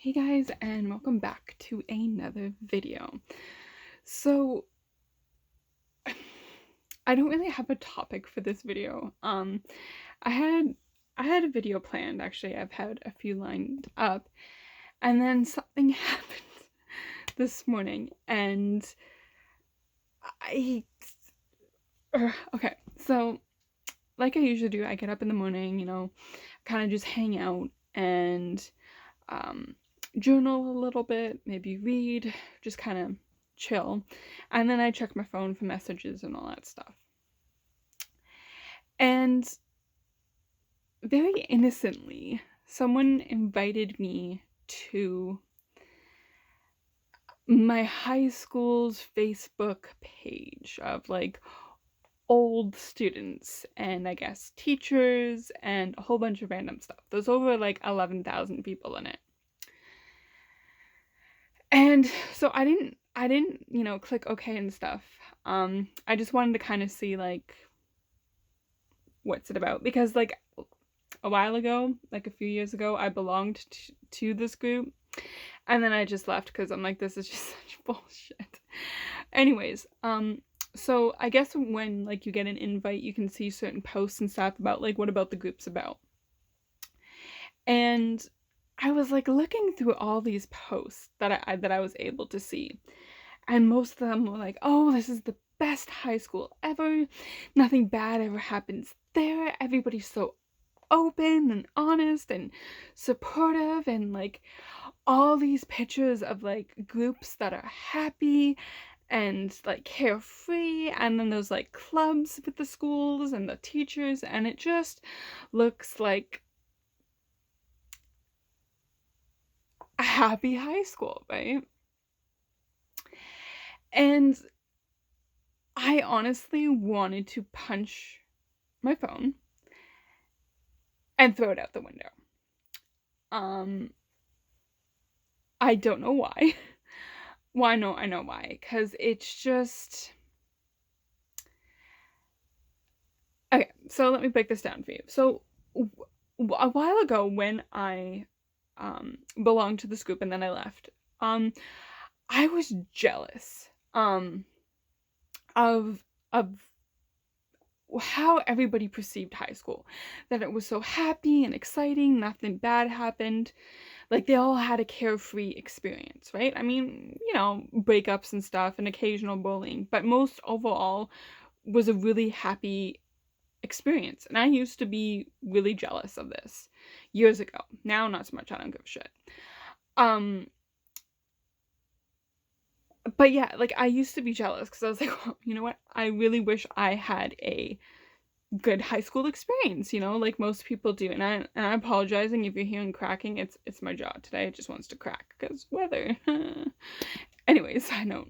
Hey guys, and welcome back to another video. So, I don't really have a topic for this video. I had I had a video planned, actually. I've had a few lined up, and then something happened this morning, and I okay. So, like I usually do, I get up in the morning, kind of just hang out and um, journal a little bit, maybe read, just kind of chill. And then I check my phone for messages and all that stuff. And very innocently, someone invited me to my high school's Facebook page of like old students and I guess teachers and a whole bunch of random stuff. There's over like 11,000 people in it. And so I didn't, click okay and stuff. I just wanted to kind of see like what's it about because like a while ago, like a few years ago, I belonged to this group and then I just left because I'm like this is just such bullshit. Anyways, so I guess when like you get an invite, you can see certain posts and stuff about like what about the group's about. And I was like looking through all these posts that I was able to see. And most of them were like, oh, this is the best high school ever. Nothing bad ever happens there. Everybody's so open and honest and supportive, and like all these pictures of like groups that are happy and like carefree, and then there's like clubs with the schools and the teachers, and it just looks like a happy high school, right? And I honestly wanted to punch my phone and throw it out the window. I don't know why. Well, I know why. Because it's just... Okay, so let me break this down for you. So, a while ago when I belonged to this group and then I left, I was jealous of how everybody perceived high school, that it was so happy and exciting, nothing bad happened, like they all had a carefree experience, right? I mean, breakups and stuff and occasional bullying, but most overall was a really happy experience. And I used to be really jealous of this years ago. Now not so much. I don't give a shit. But yeah, like I used to be jealous because I was like, well, you know what? I really wish I had a good high school experience, like most people do. And I'm apologizing if you're hearing cracking. It's my jaw today. It just wants to crack because weather. Anyways, I know.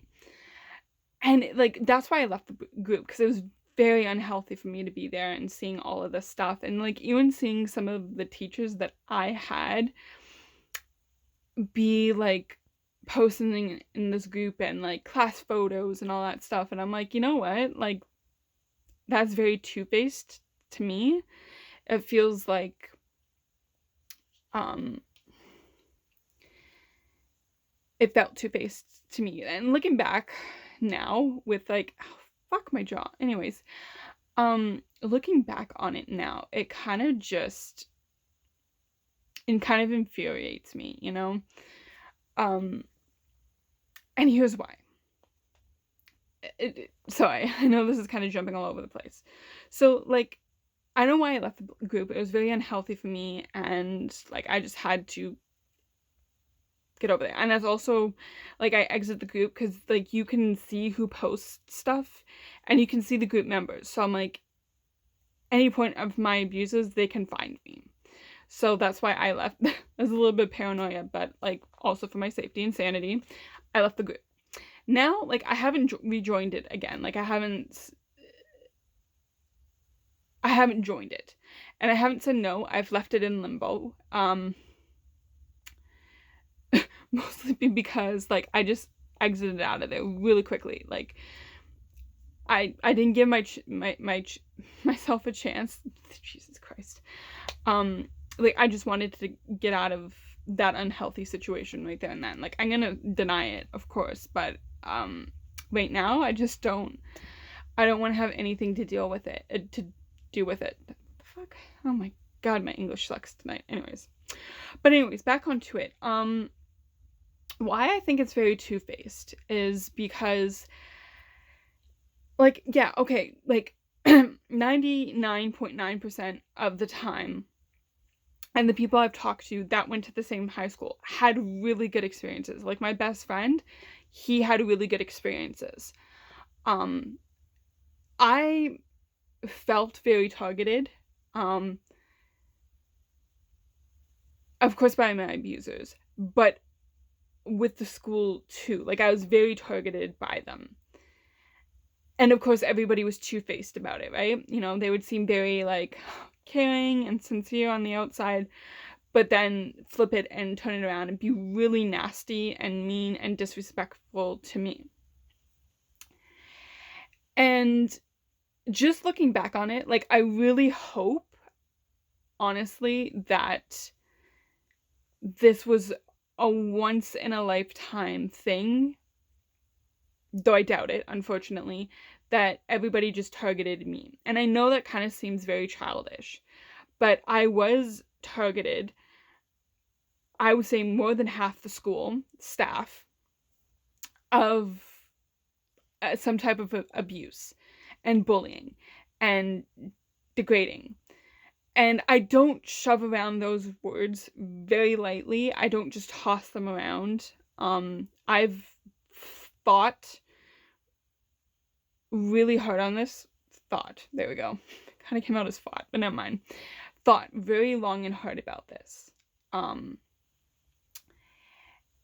And like that's why I left the group, because it was very unhealthy for me to be there and seeing all of this stuff, and like even seeing some of the teachers that I had be like posting in this group and like class photos and all that stuff, and I'm like, you know what, like that's very two-faced to me. It feels like it felt two-faced to me. And looking back now with like, oh, fuck my jaw. Anyways, looking back on it now, it kind of infuriates me, and here's why. Sorry, I know this is kind of jumping all over the place. So like, I know why I left the group. It was very unhealthy for me, and like I just had to get over there. And that's also like I exit the group because like you can see who posts stuff and you can see the group members. So I'm like, any point of my abuses, they can find me. So that's why I left. I was a little bit paranoia, but like also for my safety and sanity, I left the group. Now, like I haven't rejoined it again. Like I haven't joined it, and I haven't said no. I've left it in limbo. Mostly because like I just exited out of there really quickly. Like I didn't give myself a chance. Jesus Christ. Like I just wanted to get out of that unhealthy situation right there and then. Like, I'm gonna deny it, of course, but right now I just don't want to have anything to deal with it, to do with it. What the fuck? Oh my god, my English sucks tonight. Anyways, back onto it. Why I think it's very two-faced is because, like, yeah, okay, like 99.9% of the time, and the people I've talked to that went to the same high school had really good experiences. Like, my best friend, he had really good experiences. I felt very targeted, of course by my abusers, but with the school too. Like, I was very targeted by them. And of course everybody was two-faced about it, right? You know, they would seem very, like, caring and sincere on the outside, but then flip it and turn it around and be really nasty and mean and disrespectful to me. And just looking back on it, like, I really hope, honestly, that this was a once in a lifetime thing, though I doubt it, unfortunately, that everybody just targeted me. And I know that kind of seems very childish, but I was targeted, I would say more than half the school staff, of some type of abuse and bullying and degrading. And I don't shove around those words very lightly. I don't just toss them around. I've thought really hard on this. There we go. Kind of came out as thought, but never mind. Thought very long and hard about this.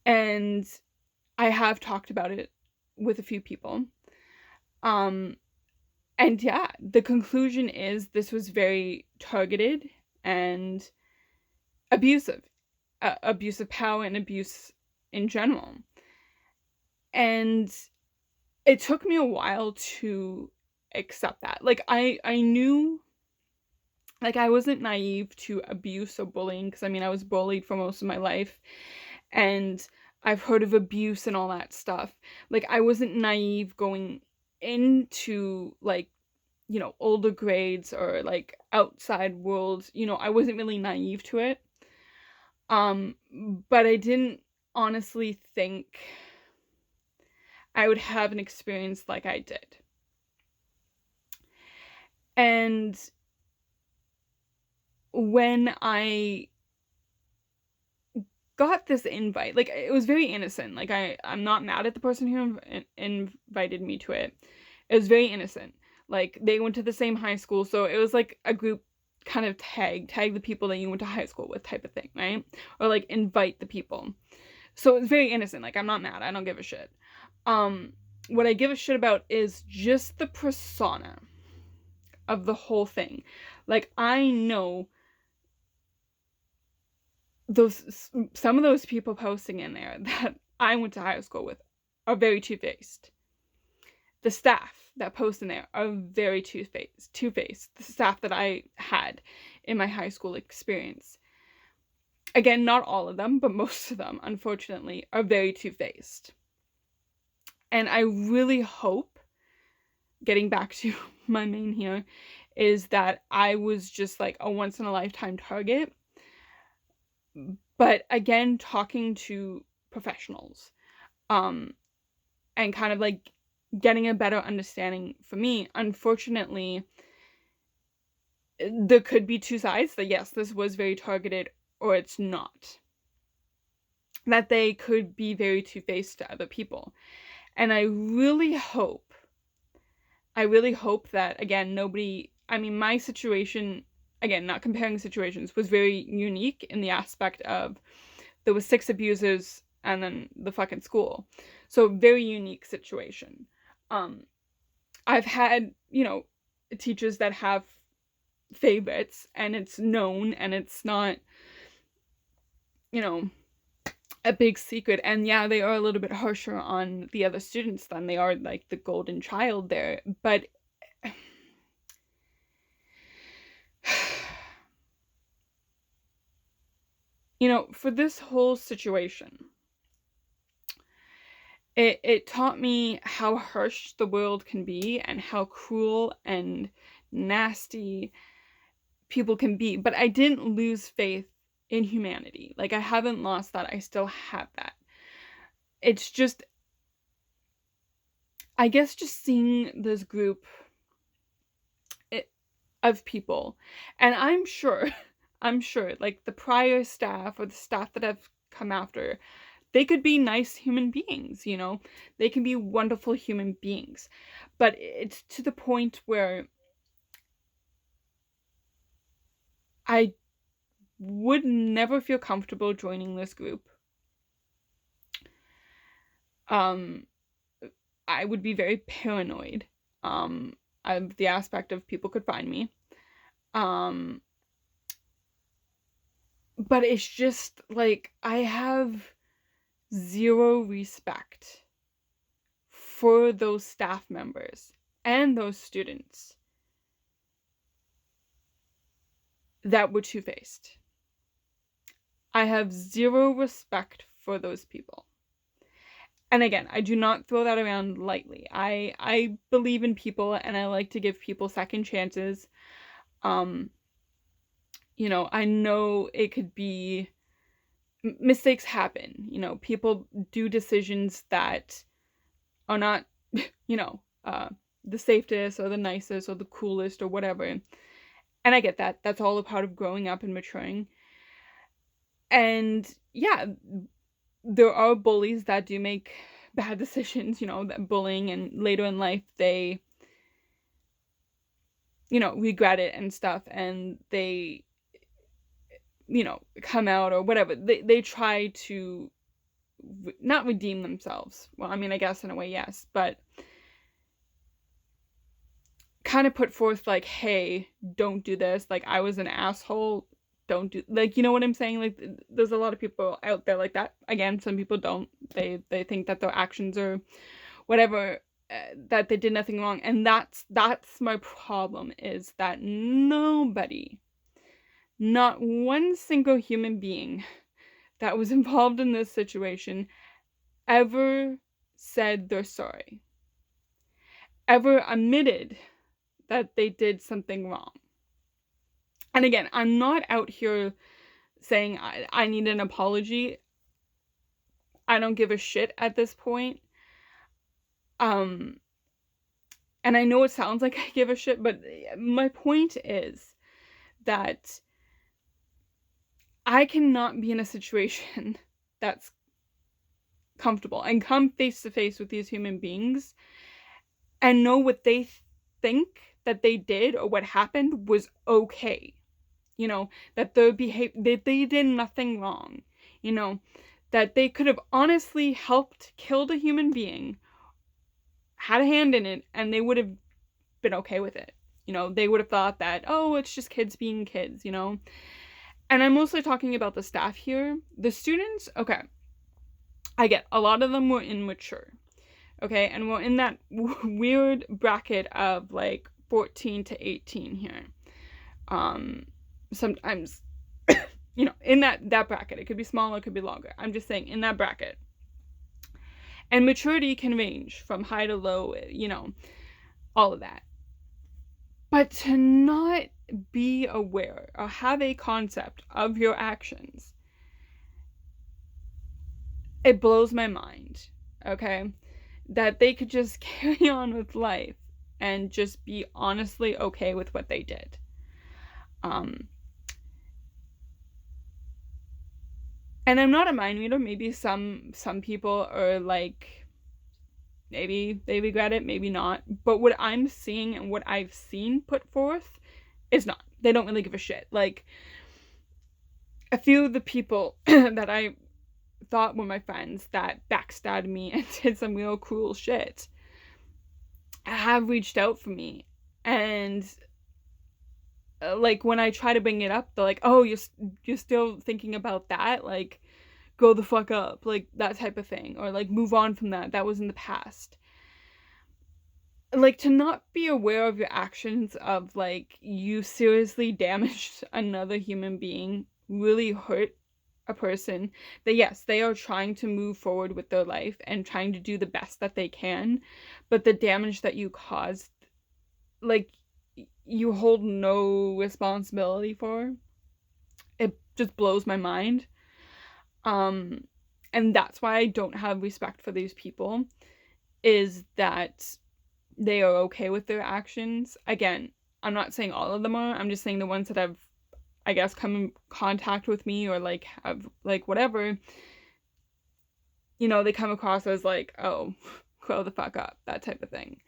And I have talked about it with a few people. And yeah, the conclusion is this was very targeted and abusive. Abuse of power and abuse in general. And it took me a while to accept that. Like, I knew, like, I wasn't naive to abuse or bullying, because I mean, I was bullied for most of my life, and I've heard of abuse and all that stuff. Like, I wasn't naive going into, like, you know, older grades or, like, outside worlds. You know, I wasn't really naive to it. But I didn't honestly think I would have an experience like I did. And when I got this invite, like, it was very innocent. Like, I'm not mad at the person who invited me to it. It was very innocent. Like, they went to the same high school, so it was like a group kind of tag the people that you went to high school with type of thing, right? Or, like, invite the people. So it's very innocent. Like, I'm not mad. I don't give a shit. What I give a shit about is just the persona of the whole thing. Like, I know some of those people posting in there that I went to high school with are very two-faced. The staff that post in there are very two-faced. The staff that I had in my high school experience. Again, not all of them, but most of them, unfortunately, are very two-faced. And I really hope, getting back to my main here, is that I was just like a once-in-a-lifetime target. But again, talking to professionals, and kind of like getting a better understanding for me, unfortunately, there could be two sides. That yes, this was very targeted, or it's not. That they could be very two-faced to other people. And I really hope that, again, nobody, I mean, my situation, again, not comparing situations, was very unique in the aspect of there was 6 abusers and then the fucking school. So very unique situation. I've had, you know, teachers that have favorites, and it's known, and it's not, you know, a big secret. And yeah, they are a little bit harsher on the other students than they are, like, the golden child there. But you for this whole situation, it taught me how harsh the world can be and how cruel and nasty people can be. But I didn't lose faith in humanity. Like, I haven't lost that. I still have that. It's just, I guess, just seeing this group of people, and I'm sure, like the prior staff or the staff that have come after, they could be nice human beings, they can be wonderful human beings, but it's to the point where I would never feel comfortable joining this group. I would be very paranoid of the aspect of people could find me. But it's just like, I have zero respect for those staff members and those students that were two-faced. I have zero respect for those people. And again, I do not throw that around lightly. I believe in people, and I like to give people second chances. I know it could be, mistakes happen. People do decisions that are not, the safest or the nicest or the coolest or whatever. And I get that. That's all a part of growing up and maturing. And yeah, there are bullies that do make bad decisions, that bullying, and later in life they, regret it and stuff, and they, come out or whatever. They try to not redeem themselves. Well, I mean, I guess in a way, yes, but kind of put forth like, hey, don't do this. Like, I was an asshole. Don't do, like, you know what I'm saying? Like, there's a lot of people out there like that. Again, some people don't. They think that their actions are whatever, that they did nothing wrong. And that's my problem, is that nobody, not one single human being that was involved in this situation ever said they're sorry, ever admitted that they did something wrong. And again, I'm not out here saying I need an apology. I don't give a shit at this point. And I know it sounds like I give a shit, but my point is that I cannot be in a situation that's comfortable and come face to face with these human beings and know what they think that they did or what happened was okay. That that they did nothing wrong. That they could have honestly helped kill a human being, had a hand in it, and they would have been okay with it. They would have thought that, oh, it's just kids being kids, And I'm mostly talking about the staff here. The students, okay, I get a lot of them were immature, okay, and we're in that weird bracket of like 14 to 18 here. Sometimes, in that bracket, it could be smaller, it could be longer. I'm just saying, in that bracket. And maturity can range from high to low, all of that. But to not be aware or have a concept of your actions, it blows my mind, okay? That they could just carry on with life and just be honestly okay with what they did. And I'm not a mind reader. Maybe some people are like, maybe they regret it, maybe not. But what I'm seeing and what I've seen put forth is not. They don't really give a shit. Like, a few of the people that I thought were my friends that backstabbed me and did some real cruel shit have reached out for me. And like, when I try to bring it up, they're like, oh, you're still thinking about that? Like, go the fuck up, like, that type of thing. Or like, move on from that was in the past. Like, to not be aware of your actions, of like, you seriously damaged another human being, really hurt a person that, yes, they are trying to move forward with their life and trying to do the best that they can, but the damage that you caused, like, you hold no responsibility for. It just blows my mind. And that's why I don't have respect for these people, is that they are okay with their actions. Again, I'm not saying all of them are. I'm just saying the ones that have, I guess, come in contact with me, or like have, like, whatever, they come across as like, oh, grow the fuck up, that type of thing.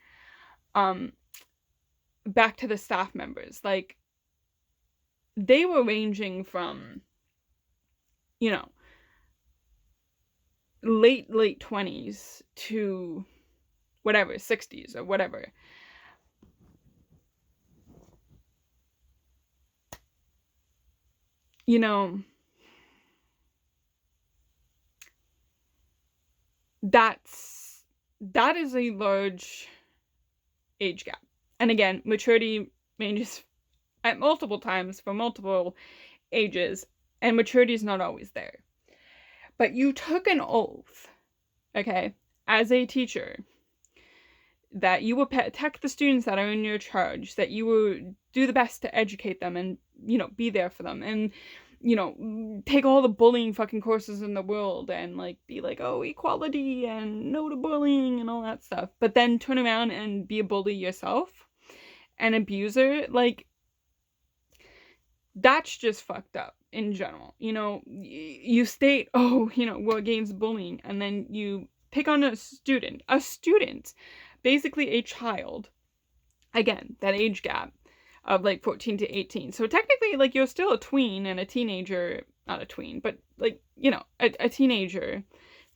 Back to the staff members, like, they were ranging from, late 20s to whatever, 60s or whatever. That is a large age gap. And again, maturity ranges at multiple times for multiple ages, and maturity is not always there. But you took an oath, okay, as a teacher, that you will protect the students that are in your charge, that you will do the best to educate them and, be there for them, and, take all the bullying fucking courses in the world, and, like, be like, oh, equality and no to bullying and all that stuff, but then turn around and be a bully yourself, an abuser. Like, that's just fucked up in general. You state, oh, we're against bullying, and then you pick on a student, basically a child, again, that age gap of like 14 to 18. So technically, like, you're still a tween and a teenager, not a tween, but like, a teenager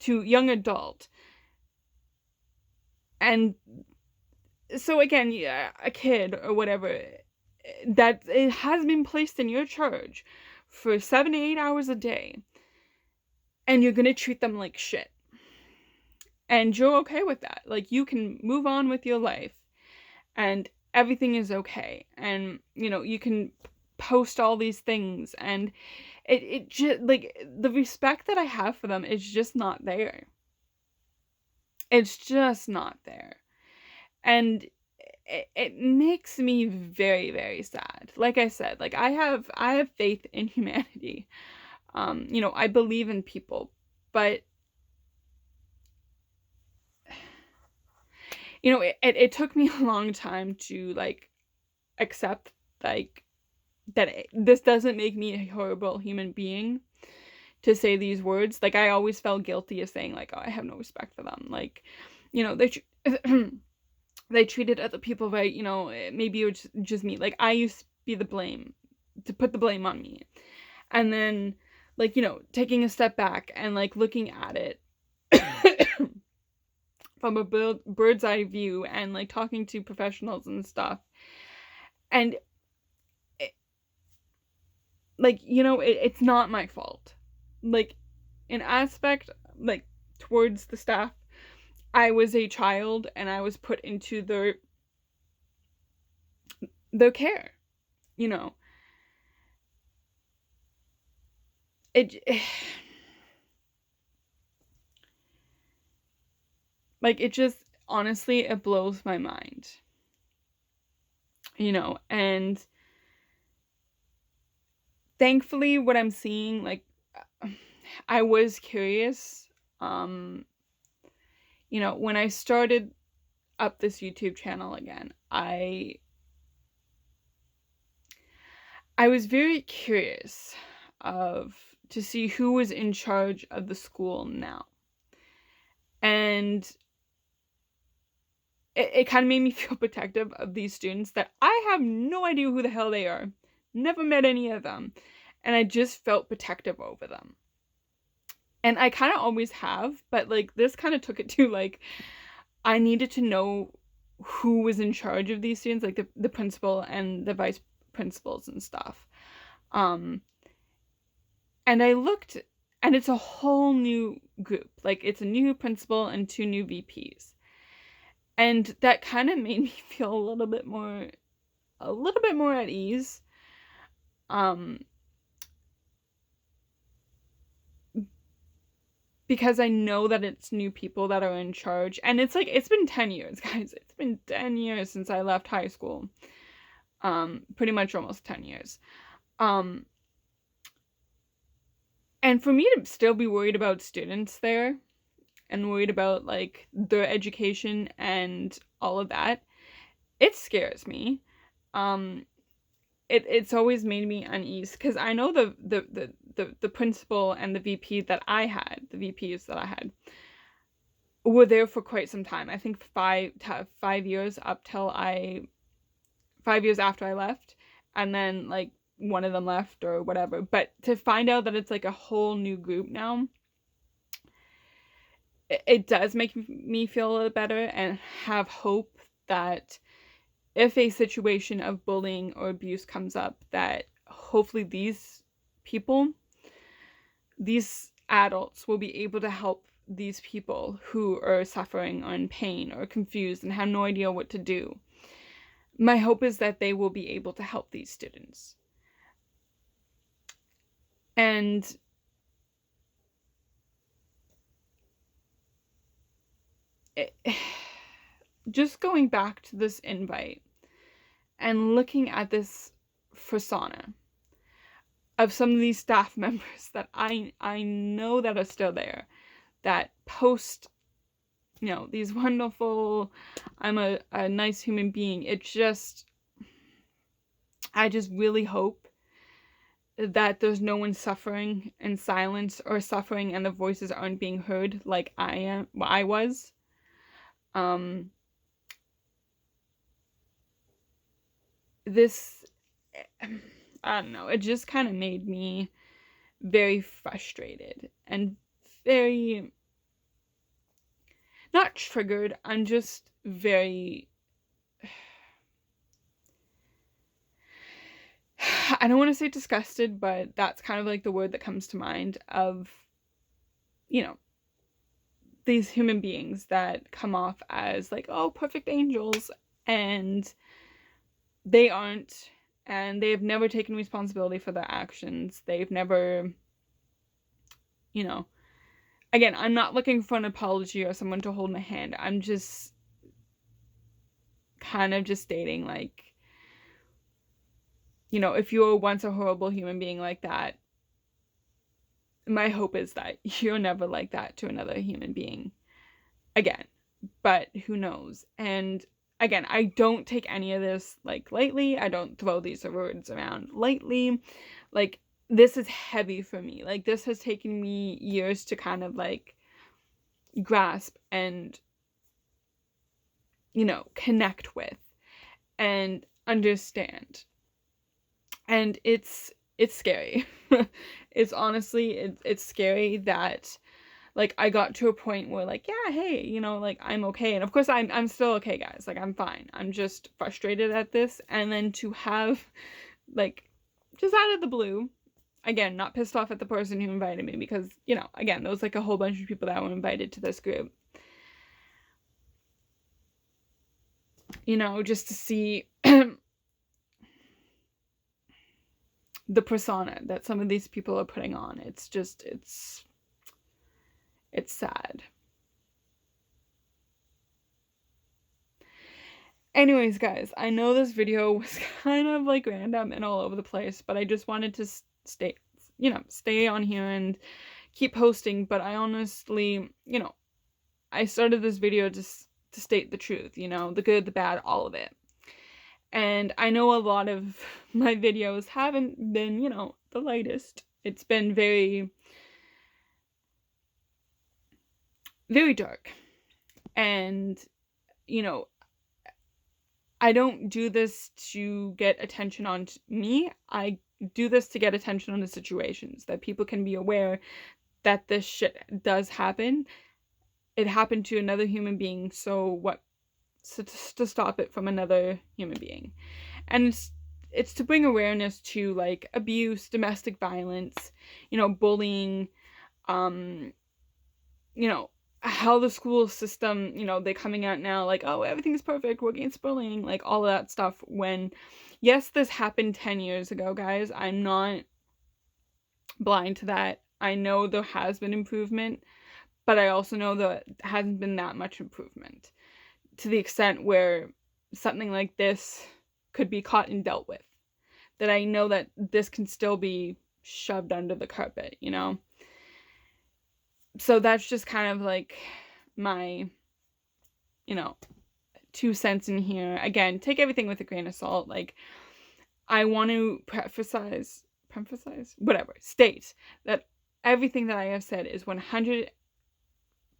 to young adult. And so again, yeah, a kid or whatever, that it has been placed in your charge for 7 to 8 hours a day, and you're gonna treat them like shit. And you're okay with that. Like, you can move on with your life, and everything is okay. And, you can post all these things, and it just, like, the respect that I have for them is just not there. It's just not there. And it makes me very, very sad. Like I said, like, I have faith in humanity. I believe in people, but it took me a long time to, like, accept, like, that this doesn't make me a horrible human being to say these words. Like, I always felt guilty of saying, like, oh, I have no respect for them. Like, they treated other people right, maybe it was just me. Like, I used to be to put the blame on me. And then, like, taking a step back and, like, looking at it from a bird's eye view, and, like, talking to professionals and stuff. And it's not my fault. Like, in aspect, like, towards the staff, I was a child and I was put into their care, it like, it just, honestly, it blows my mind, and thankfully what I'm seeing, like, I was curious, when I started up this YouTube channel again, I was very curious to see who was in charge of the school now. And it kind of made me feel protective of these students that I have no idea who the hell they are. Never met any of them. And I just felt protective over them. And I kind of always have, but, like, this kind of took it to, like, I needed to know who was in charge of these students, like the principal and the vice principals and stuff. And I looked, and it's a whole new group. Like, it's a new principal and 2 new VPs. And that kind of made me feel a little bit more at ease. because I know that it's new people that are in charge. And it's like, it's been 10 years, guys. It's been 10 years since I left high school. Pretty much almost 10 years. And for me to still be worried about students there and worried about like their education and all of that, it scares me. It's always made me uneasy because I know the principal and the VPs that I had were there for quite some time. I think 5 years up till 5 years after I left, and then like one of them left or whatever. But to find out that it's like a whole new group now, it does make me feel a little better and have hope that if a situation of bullying or abuse comes up, that hopefully these people, these adults, will be able to help these people who are suffering or in pain or confused and have no idea what to do. My hope is that they will be able to help these students. And just going back to this invite and looking at this persona of some of these staff members that I know that are still there, that post, these wonderful, I'm a nice human being. I just really hope that there's no one suffering in silence or suffering and the voices aren't being heard like I was. This, I don't know, it just kind of made me very frustrated and very, not triggered, I'm just very, I don't want to say disgusted, but that's kind of like the word that comes to mind of, these human beings that come off as like, oh, perfect angels, and they aren't, and they've never taken responsibility for their actions. They've never, again, I'm not looking for an apology or someone to hold my hand. I'm just kind of just stating, like, if you were once a horrible human being like that, my hope is that you're never like that to another human being again. But who knows? And again, I don't take any of this like lightly. I don't throw these words around lightly. Like, this is heavy for me. Like, this has taken me years to kind of like grasp and connect with and understand. And it's scary. It's honestly, it's scary that like I got to a point where like, yeah, hey, like I'm okay. And of course I'm still okay, guys. Like, I'm fine. I'm just frustrated at this. And then to have like, just out of the blue, again, not pissed off at the person who invited me, because, again, there was like a whole bunch of people that were invited to this group. Just to see the persona that some of these people are putting on. It's just, it's sad. Anyways, guys, I know this video was kind of like random and all over the place, but I just wanted to stay on here and keep posting. But I honestly, I started this video just to state the truth, the good, the bad, all of it. And I know a lot of my videos haven't been, the lightest. It's been very, very dark. And, I don't do this to get attention on me. I do this to get attention on the situations, that people can be aware that this shit does happen. It happened to another human being, so to stop it from another human being. And it's to bring awareness to like abuse, domestic violence, bullying, how the school system, they're coming out now like, oh, everything's perfect, we're against bullying, like all of that stuff, when yes, this happened 10 years ago, guys. I'm not blind to that. I know there has been improvement, but I also know that it hasn't been that much improvement to the extent where something like this could be caught and dealt with. That I know that this can still be shoved under the carpet, you know? So that's just kind of like my, you know, 2 cents in here. Again, take everything with a grain of salt. Like, I want to state that everything that I have said is 100%,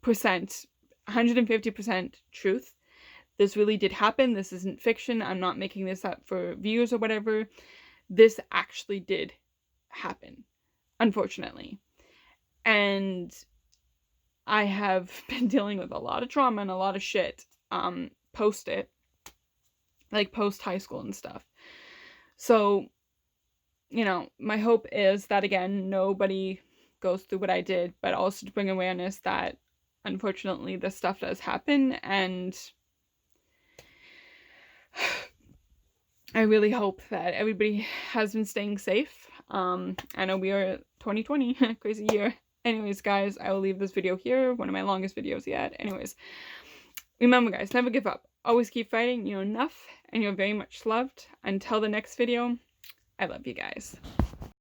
150% truth. This really did happen. This isn't fiction. I'm not making this up for views or whatever. This actually did happen, unfortunately. And I have been dealing with a lot of trauma and a lot of shit post it, like post high school and stuff. So, you know, my hope is that, again, nobody goes through what I did, but also to bring awareness that unfortunately this stuff does happen, and I really hope that everybody has been staying safe. I know we are 2020, crazy year. Anyways, guys, I will leave this video here, one of my longest videos yet. Anyways, remember, guys, never give up. Always keep fighting. You're enough, and you're very much loved. Until the next video, I love you guys.